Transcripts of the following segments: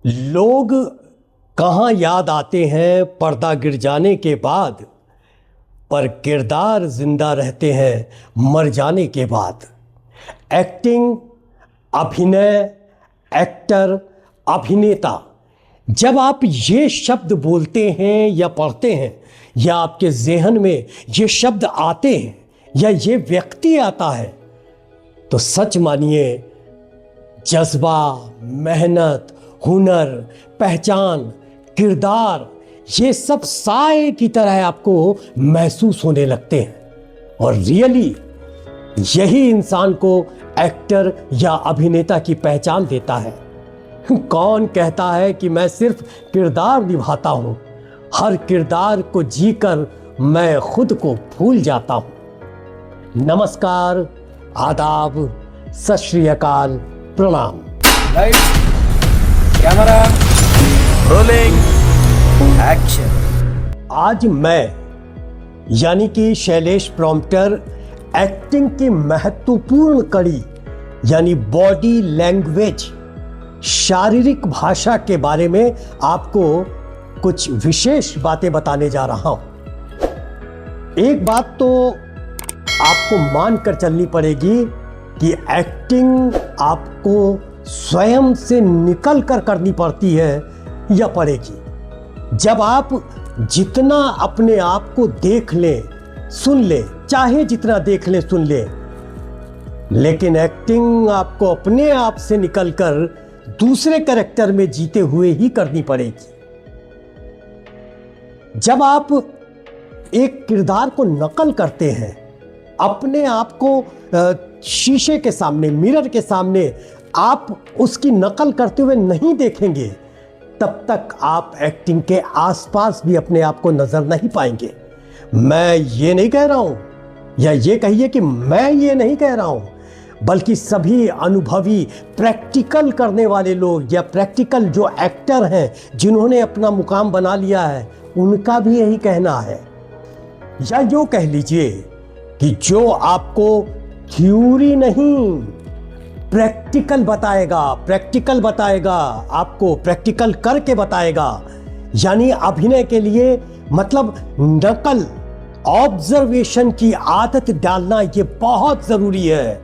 लोग कहाँ याद आते हैं पर्दा गिर जाने के बाद, पर किरदार जिंदा रहते हैं मर जाने के बाद। एक्टिंग, अभिनय, एक्टर, अभिनेता, जब आप ये शब्द बोलते हैं या पढ़ते हैं या आपके ज़हन में ये शब्द आते हैं या ये व्यक्ति आता है, तो सच मानिए जज्बा, मेहनत, हुनर, पहचान, किरदार, ये सब साए की तरह आपको महसूस होने लगते हैं। और रियली यही इंसान को एक्टर या अभिनेता की पहचान देता है। कौन कहता है कि मैं सिर्फ किरदार निभाता हूँ? हर किरदार को जीकर मैं खुद को भूल जाता हूँ। नमस्कार, आदाब, सत श्री अकाल, प्रणाम। Light, camera, rolling, action. आज मैं यानी कि शैलेश प्रॉम्प्टर एक्टिंग की महत्वपूर्ण कड़ी यानी बॉडी लैंग्वेज, शारीरिक भाषा के बारे में आपको कुछ विशेष बातें बताने जा रहा हूं। एक बात तो आपको मानकर चलनी पड़ेगी कि एक्टिंग आपको स्वयं से निकल कर करनी पड़ती है या पड़ेगी। जब आप जितना अपने आप को देख लें, सुन लें, चाहे जितना देख लें, सुन लें, लेकिन एक्टिंग आपको अपने आप से निकलकर दूसरे कैरेक्टर में जीते हुए ही करनी पड़ेगी। जब आप एक किरदार को नकल करते हैं, अपने आप को शीशे के सामने, मिरर के सामने आप उसकी नकल करते हुए नहीं देखेंगे, तब तक आप एक्टिंग के आसपास भी अपने आप को नजर नहीं पाएंगे। मैं ये नहीं कह रहा हूं, या ये कहिए कि मैं ये नहीं कह रहा हूं, बल्कि सभी अनुभवी प्रैक्टिकल करने वाले लोग या प्रैक्टिकल जो एक्टर हैं, जिन्होंने अपना मुकाम बना लिया है, उनका भी यही कहना है। या यूं कह लीजिए कि जो आपको थ्योरी नहीं, प्रैक्टिकल बताएगा, आपको प्रैक्टिकल करके बताएगा। यानी अभिनय के लिए मतलब नकल, ऑब्जर्वेशन की आदत डालना ये बहुत जरूरी है।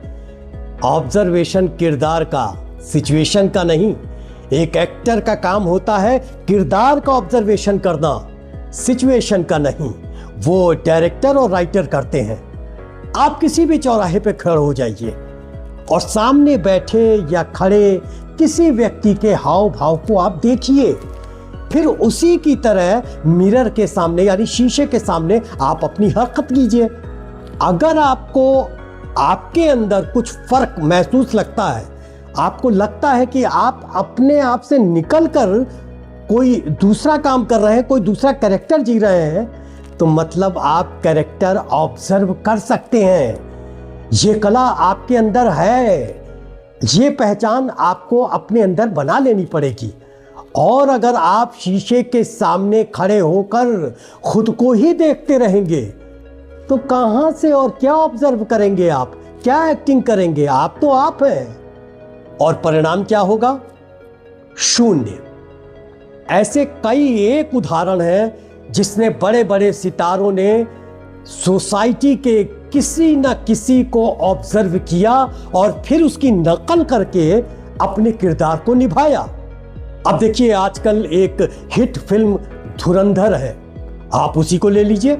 ऑब्जर्वेशन किरदार का, सिचुएशन का नहीं। एक एक्टर का काम होता है किरदार का ऑब्जर्वेशन करना, सिचुएशन का नहीं। वो डायरेक्टर और राइटर करते हैं। आप किसी भी चौराहे पे खड़े हो जाइए और सामने बैठे या खड़े किसी व्यक्ति के हाव भाव को आप देखिए, फिर उसी की तरह मिरर के सामने यानी शीशे के सामने आप अपनी हरकत कीजिए। अगर आपको आपके अंदर कुछ फर्क महसूस लगता है, आपको लगता है कि आप अपने आप से निकलकर कोई दूसरा काम कर रहे हैं, कोई दूसरा कैरेक्टर जी रहे हैं, तो मतलब आप कैरेक्टर ऑब्जर्व कर सकते हैं। ये कला आपके अंदर है, ये पहचान आपको अपने अंदर बना लेनी पड़ेगी। और अगर आप शीशे के सामने खड़े होकर खुद को ही देखते रहेंगे, तो कहां से और क्या ऑब्जर्व करेंगे आप, क्या एक्टिंग करेंगे? आप तो आप हैं। और परिणाम क्या होगा? शून्य। ऐसे कई एक उदाहरण हैं जिसने बड़े बड़े सितारों ने सोसाइटी के किसी न किसी को ऑब्जर्व किया और फिर उसकी नकल करके अपने किरदार को निभाया। अब देखिए, आजकल एक हिट फिल्म धुरंधर है, आप उसी को ले लीजिए।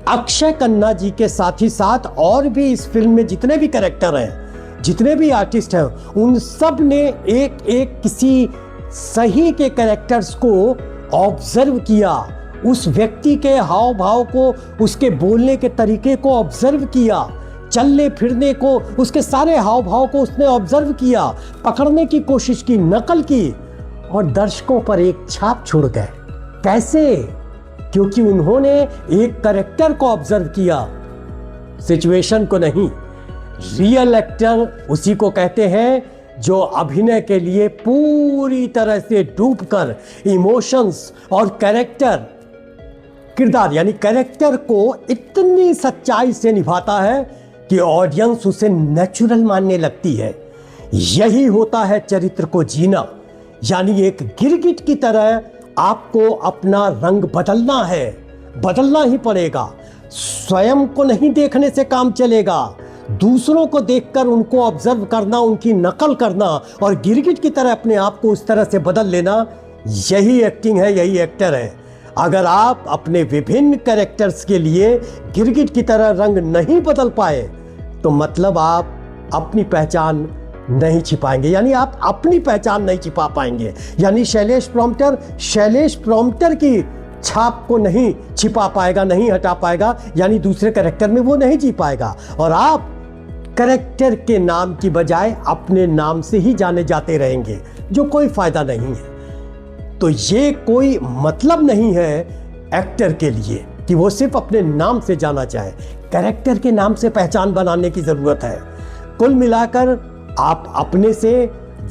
अक्षय खन्ना जी के साथ ही साथ और भी इस फिल्म में जितने भी कैरेक्टर हैं, जितने भी आर्टिस्ट हैं, उन सब ने एक एक किसी सही के कैरेक्टर्स को ऑब्जर्व किया, उस व्यक्ति के हाव भाव को, उसके बोलने के तरीके को ऑब्जर्व किया, चलने फिरने को, उसके सारे हाव भाव को उसने ऑब्जर्व किया, पकड़ने की कोशिश की, नकल की, और दर्शकों पर एक छाप छोड़ गए। कैसे? क्योंकि उन्होंने एक कैरेक्टर को ऑब्जर्व किया, सिचुएशन को नहीं। रियल एक्टर उसी को कहते हैं जो अभिनय के लिए पूरी तरह से डूबकर इमोशंस और कैरेक्टर, किरदार यानी कैरेक्टर को इतनी सच्चाई से निभाता है कि ऑडियंस उसे नेचुरल मानने लगती है। यही होता है चरित्र को जीना, यानी एक गिरगिट की तरह आपको अपना रंग बदलना है, बदलना ही पड़ेगा। स्वयं को नहीं देखने से काम चलेगा, दूसरों को देखकर उनको ऑब्जर्व करना, उनकी नकल करना और गिरगिट की तरह अपने आप को उस तरह से बदल लेना, यही एक्टिंग है, यही एक्टर है। अगर आप अपने विभिन्न कैरेक्टर्स के लिए गिरगिट की तरह रंग नहीं बदल पाए तो मतलब आप अपनी पहचान नहीं छिपाएंगे, यानी आप अपनी पहचान नहीं छिपा पाएंगे। यानी शैलेश प्रॉम्प्टर की छाप को नहीं छिपा पाएगा, नहीं हटा पाएगा, यानी दूसरे कैरेक्टर में वो नहीं जी पाएगा और आप कैरेक्टर के नाम की बजाय अपने नाम से ही जाने जाते रहेंगे, जो कोई फायदा नहीं है। तो ये कोई मतलब नहीं है एक्टर के लिए कि वो सिर्फ अपने नाम से जाना चाहे, कैरेक्टर के नाम से पहचान बनाने की ज़रूरत है। कुल मिलाकर आप अपने से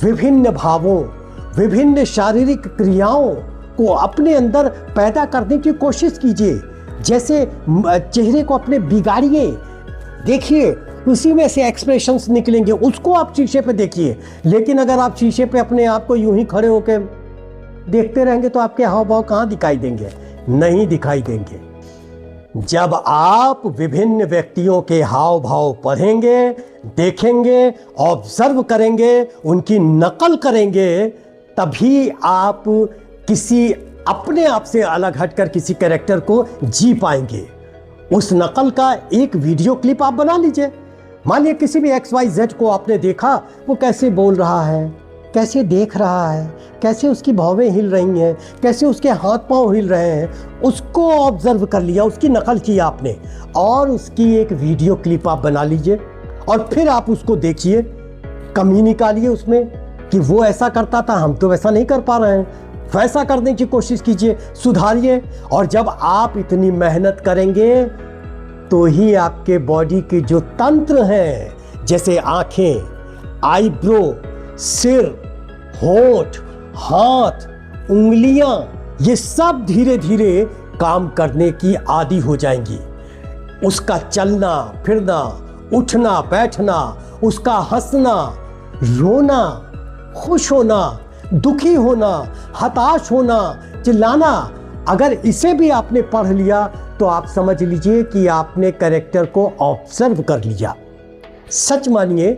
विभिन्न भावों, विभिन्न शारीरिक क्रियाओं को अपने अंदर पैदा करने की कोशिश कीजिए। जैसे चेहरे को अपने बिगाड़िए, देखिए उसी में से एक्सप्रेशंस निकलेंगे, उसको आप शीशे पे देखिए। लेकिन अगर आप शीशे पे अपने आप को यूं ही खड़े होकर देखते रहेंगे तो आपके हाव भाव कहाँ दिखाई देंगे? नहीं दिखाई देंगे। जब आप विभिन्न व्यक्तियों के हाव भाव पढ़ेंगे, देखेंगे, ऑब्जर्व करेंगे, उनकी नकल करेंगे, तभी आप किसी अपने आप से अलग हटकर किसी कैरेक्टर को जी पाएंगे। उस नकल का एक वीडियो क्लिप आप बना लीजिए। मान लीजिए किसी भी XYZ को आपने देखा, वो कैसे बोल रहा है, कैसे देख रहा है, कैसे उसकी भौवें हिल रही हैं, कैसे उसके हाथ पांव हिल रहे हैं, उसको ऑब्जर्व कर लिया, उसकी नकल की आपने और उसकी एक वीडियो क्लिप आप बना लीजिए और फिर आप उसको देखिए, कमी निकालिए उसमें कि वो ऐसा करता था, हम तो वैसा नहीं कर पा रहे हैं, वैसा करने की कोशिश कीजिए, सुधारिए। और जब आप इतनी मेहनत करेंगे तो ही आपके बॉडी के जो तंत्र हैं, जैसे आंखें, आईब्रो, सिर, होठ, हाथ, उंगलियां, ये सब धीरे धीरे काम करने की आदी हो जाएंगी। उसका चलना फिरना, उठना बैठना, उसका हंसना, रोना, खुश होना, दुखी होना, हताश होना, चिल्लाना, अगर इसे भी आपने पढ़ लिया तो आप समझ लीजिए कि आपने कैरेक्टर को ऑब्जर्व कर लिया। सच मानिए,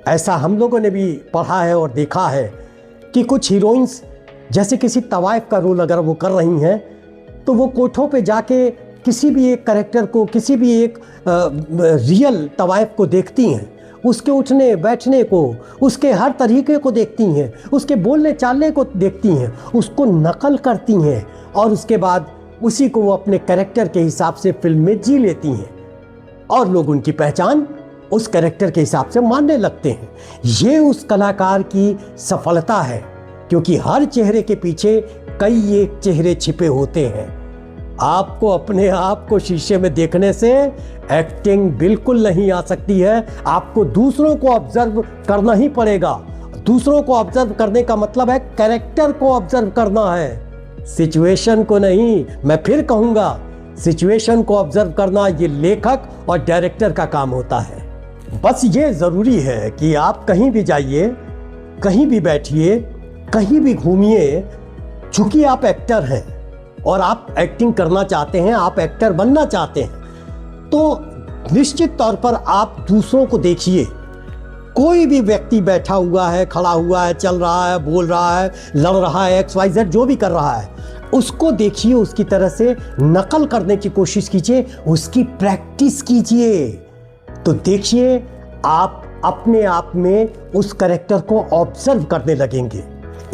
ऐसा हम लोगों ने भी पढ़ा है और देखा है कि कुछ हीरोइंस जैसे किसी तवाइफ का रोल अगर वो कर रही हैं तो वो कोठों पे जाके किसी भी एक कैरेक्टर को, किसी भी एक रियल तवाइफ को देखती हैं, उसके उठने बैठने को, उसके हर तरीके को देखती हैं, उसके बोलने चालने को देखती हैं, उसको नकल करती हैं और उसके बाद उसी को वो अपने कैरेक्टर के हिसाब से फिल्म में जी लेती हैं और लोग उनकी पहचान उस कैरेक्टर के हिसाब से मानने लगते हैं। ये उस कलाकार की सफलता है, क्योंकि हर चेहरे के पीछे कई एक चेहरे छिपे होते हैं। आपको अपने आप को शीशे में देखने से एक्टिंग बिल्कुल नहीं आ सकती है, आपको दूसरों को ऑब्जर्व करना ही पड़ेगा। दूसरों को ऑब्जर्व करने का मतलब है कैरेक्टर को ऑब्जर्व करना है, सिचुएशन को नहीं। मैं फिर कहूँगा, सिचुएशन को ऑब्जर्व करना ये लेखक और डायरेक्टर का काम होता है। बस ये ज़रूरी है कि आप कहीं भी जाइए, कहीं भी बैठिए, कहीं भी घूमिए, चूँकि आप एक्टर हैं और आप एक्टिंग करना चाहते हैं, आप एक्टर बनना चाहते हैं, तो निश्चित तौर पर आप दूसरों को देखिए। कोई भी व्यक्ति बैठा हुआ है, खड़ा हुआ है, चल रहा है, बोल रहा है, लड़ रहा है, XYZ जो भी कर रहा है, उसको देखिए, उसकी तरह से नकल करने की कोशिश कीजिए, उसकी प्रैक्टिस कीजिए। तो देखिए, आप अपने आप में उस कैरेक्टर को ऑब्जर्व करने लगेंगे।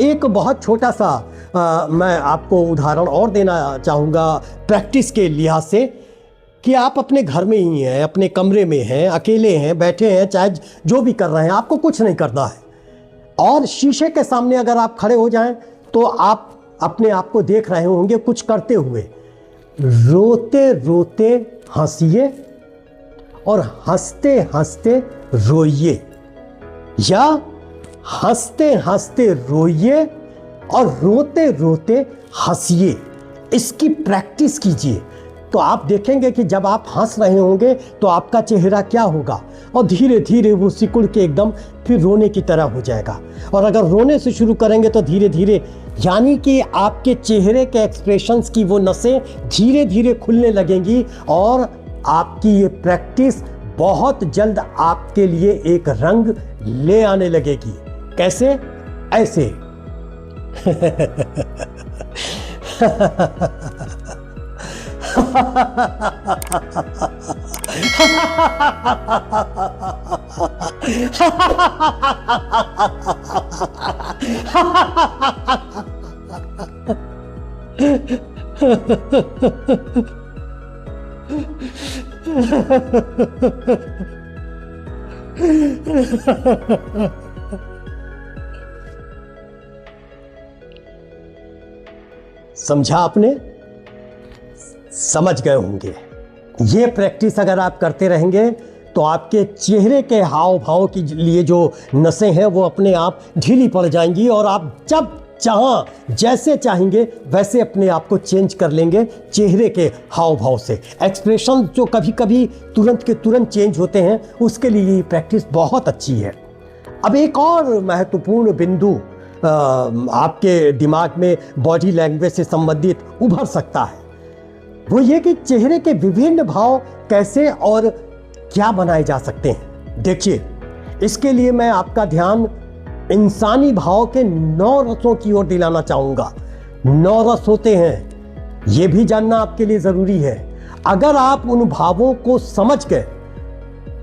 एक बहुत छोटा सा मैं आपको उदाहरण और देना चाहूँगा प्रैक्टिस के लिहाज से, कि आप अपने घर में ही हैं, अपने कमरे में हैं, अकेले हैं, बैठे हैं, चाहे जो भी कर रहे हैं, आपको कुछ नहीं करना है और शीशे के सामने अगर आप खड़े हो जाएं तो आप अपने आप को देख रहे होंगे कुछ करते हुए। रोते रोते हंसिए और हंसते हंसते रोइए, या हंसते हंसते रोइए और रोते रोते हंसिए। इसकी प्रैक्टिस कीजिए। तो आप देखेंगे कि जब आप हंस रहे होंगे तो आपका चेहरा क्या होगा, और धीरे धीरे वो सिकुड़ के एकदम फिर रोने की तरह हो जाएगा। और अगर रोने से शुरू करेंगे तो धीरे धीरे, यानी कि आपके चेहरे के एक्सप्रेशंस की वो नसें धीरे धीरे खुलने लगेंगी, और आपकी ये प्रैक्टिस बहुत जल्द आपके लिए एक रंग ले आने लगेगी। कैसे? ऐसे। समझा आपने? समझ गए होंगे। ये प्रैक्टिस अगर आप करते रहेंगे तो आपके चेहरे के हाव भाव के लिए जो नसें हैं वो अपने आप ढीली पड़ जाएंगी, और आप जब चाहें, जैसे चाहेंगे वैसे अपने आप को चेंज कर लेंगे चेहरे के हाव भाव से। एक्सप्रेशन जो कभी कभी तुरंत के तुरंत चेंज होते हैं, उसके लिए ये प्रैक्टिस बहुत अच्छी है। अब एक और महत्वपूर्ण बिंदु आपके दिमाग में बॉडी लैंग्वेज से संबंधित उभर सकता है, वो ये कि चेहरे के विभिन्न भाव कैसे और क्या बनाए जा सकते हैं। देखिए, इसके लिए मैं आपका ध्यान इंसानी भाव के 9 रसों की ओर दिलाना चाहूंगा। 9 रस होते हैं, ये भी जानना आपके लिए जरूरी है। अगर आप उन भावों को समझ गए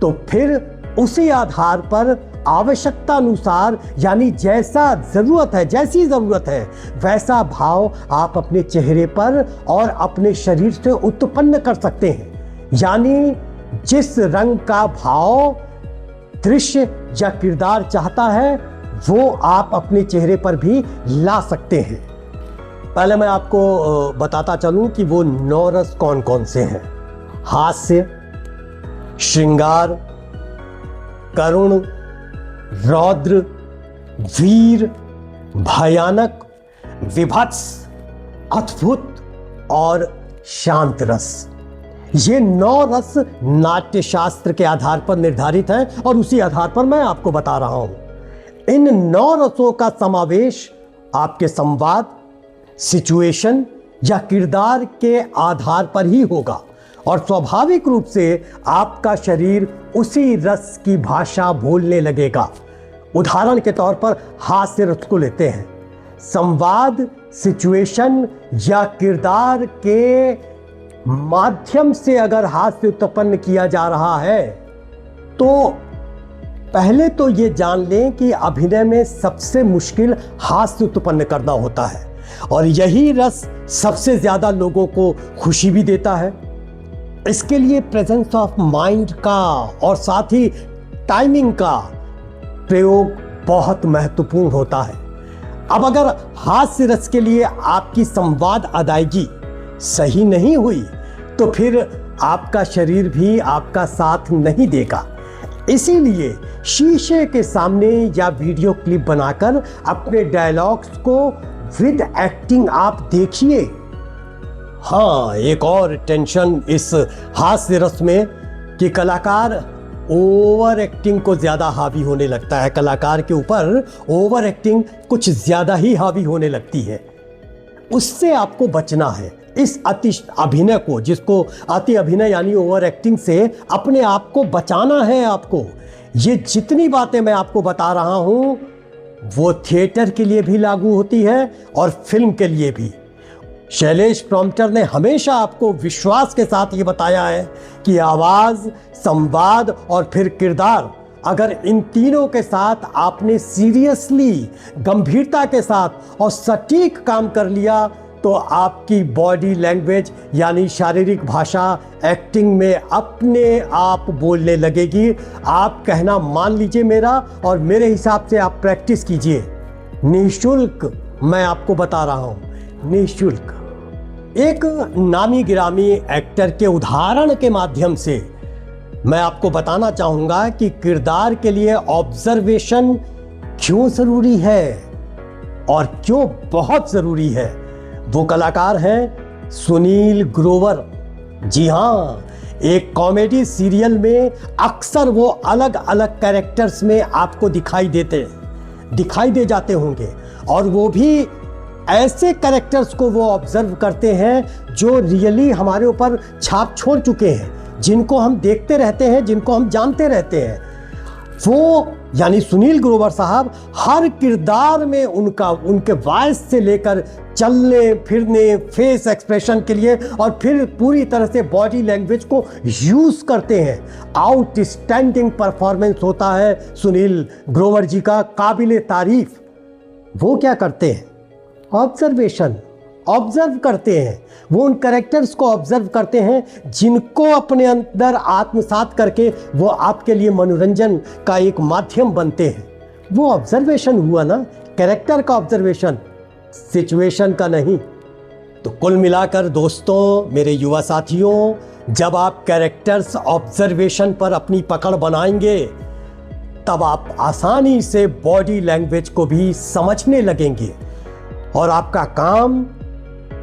तो फिर उसी आधार पर आवश्यकता अनुसार, यानी जैसा जरूरत है, जैसी जरूरत है, वैसा भाव आप अपने चेहरे पर और अपने शरीर से उत्पन्न कर सकते हैं। यानी जिस रंग का भाव दृश्य या किरदार चाहता है वो आप अपने चेहरे पर भी ला सकते हैं। पहले मैं आपको बताता चलूं कि वो 9 रस कौन कौन से हैं। हास्य, श्रृंगार, करुण, रौद्र, वीर, भयानक, विभत्स, अद्भुत और शांत रस। ये 9 रस नाट्य शास्त्र के आधार पर निर्धारित हैं, और उसी आधार पर मैं आपको बता रहा हूं। इन 9 रसों का समावेश आपके संवाद, सिचुएशन या किरदार के आधार पर ही होगा, और स्वाभाविक रूप से आपका शरीर उसी रस की भाषा बोलने लगेगा। उदाहरण के तौर पर हास्य रस को लेते हैं। संवाद, सिचुएशन या किरदार के माध्यम से अगर हास्य उत्पन्न किया जा रहा है तो पहले तो ये जान लें कि अभिनय में सबसे मुश्किल हास्य उत्पन्न करना होता है, और यही रस सबसे ज्यादा लोगों को खुशी भी देता है। इसके लिए प्रेजेंस ऑफ माइंड का और साथ ही टाइमिंग का प्रयोग बहुत महत्वपूर्ण होता है। अब अगर हास्य रस के लिए आपकी संवाद अदायगी सही नहीं हुई तो फिर आपका शरीर भी आपका साथ नहीं देगा। इसीलिए शीशे के सामने या वीडियो क्लिप बनाकर अपने डायलॉग्स को विद एक्टिंग आप देखिए। हाँ, एक और टेंशन इस हास्य रस में कि कलाकार ओवर एक्टिंग को ज्यादा हावी होने लगता है। कलाकार के ऊपर ओवर एक्टिंग कुछ ज्यादा ही हावी होने लगती है, उससे आपको बचना है। इस अति अभिनय को, जिसको अति अभिनय यानी ओवर एक्टिंग से अपने आप को बचाना है आपको। ये जितनी बातें मैं आपको बता रहा हूं वो थिएटर के लिए भी लागू होती है और फिल्म के लिए भी। शैलेश प्रॉम्प्टर ने हमेशा आपको विश्वास के साथ ये बताया है कि आवाज, संवाद और फिर किरदार, अगर इन तीनों के साथ आपने सीरियसली, गंभीरता के साथ और सटीक काम कर लिया तो आपकी बॉडी लैंग्वेज यानी शारीरिक भाषा एक्टिंग में अपने आप बोलने लगेगी। आप कहना मान लीजिए मेरा, और मेरे हिसाब से आप प्रैक्टिस कीजिए। निःशुल्क मैं आपको बता रहा हूं, निःशुल्क। एक नामी गिरामी एक्टर के उदाहरण के माध्यम से मैं आपको बताना चाहूंगा कि किरदार के लिए ऑब्जर्वेशन क्यों जरूरी है और क्यों बहुत जरूरी है। वो कलाकार हैं सुनील ग्रोवर। जी हाँ, एक कॉमेडी सीरियल में अक्सर वो अलग अलग कैरेक्टर्स में आपको दिखाई दे जाते होंगे, और वो भी ऐसे कैरेक्टर्स को वो ऑब्जर्व करते हैं जो रियली हमारे ऊपर छाप छोड़ चुके हैं, जिनको हम देखते रहते हैं, जिनको हम जानते रहते हैं। वो यानी सुनील ग्रोवर साहब हर किरदार में उनके वॉइस से लेकर चलने फिरने, फेस एक्सप्रेशन के लिए, और फिर पूरी तरह से बॉडी लैंग्वेज को यूज करते हैं। आउटस्टैंडिंग परफॉर्मेंस होता है सुनील ग्रोवर जी का, काबिले तारीफ। वो क्या करते हैं? ऑब्जर्व करते हैं। वो उन कैरेक्टर्स को ऑब्जर्व करते हैं जिनको अपने अंदर आत्मसात करके वो आपके लिए मनोरंजन का एक माध्यम बनते हैं। वो ऑब्जर्वेशन हुआ ना, कैरेक्टर का ऑब्जर्वेशन, सिचुएशन का नहीं। तो कुल मिलाकर दोस्तों, मेरे युवा साथियों, जब आप कैरेक्टर्स ऑब्जर्वेशन पर अपनी पकड़ बनाएंगे तब आप आसानी से बॉडी लैंग्वेज को भी समझने लगेंगे, और आपका काम,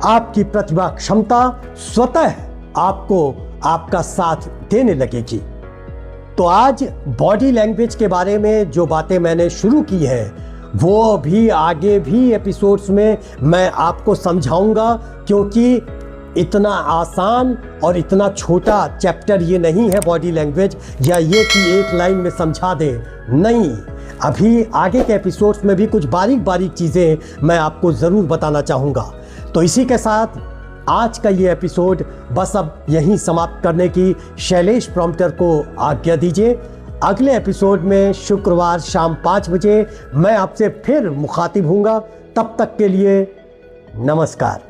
आपकी प्रतिभा क्षमता स्वतः आपको आपका साथ देने लगेगी। तो आज बॉडी लैंग्वेज के बारे में जो बातें मैंने शुरू की हैं वो भी आगे भी एपिसोड्स में मैं आपको समझाऊंगा, क्योंकि इतना आसान और इतना छोटा चैप्टर ये नहीं है बॉडी लैंग्वेज, या ये कि एक लाइन में समझा दे, नहीं। अभी आगे के एपिसोड्स में भी कुछ बारीक बारीक चीज़ें मैं आपको ज़रूर बताना चाहूँगा। तो इसी के साथ आज का ये एपिसोड बस अब यहीं समाप्त करने की शैलेश प्रॉम्प्टर को आज्ञा दीजिए। अगले एपिसोड में शुक्रवार शाम 5 बजे मैं आपसे फिर मुखातिब हूँगा। तब तक के लिए नमस्कार।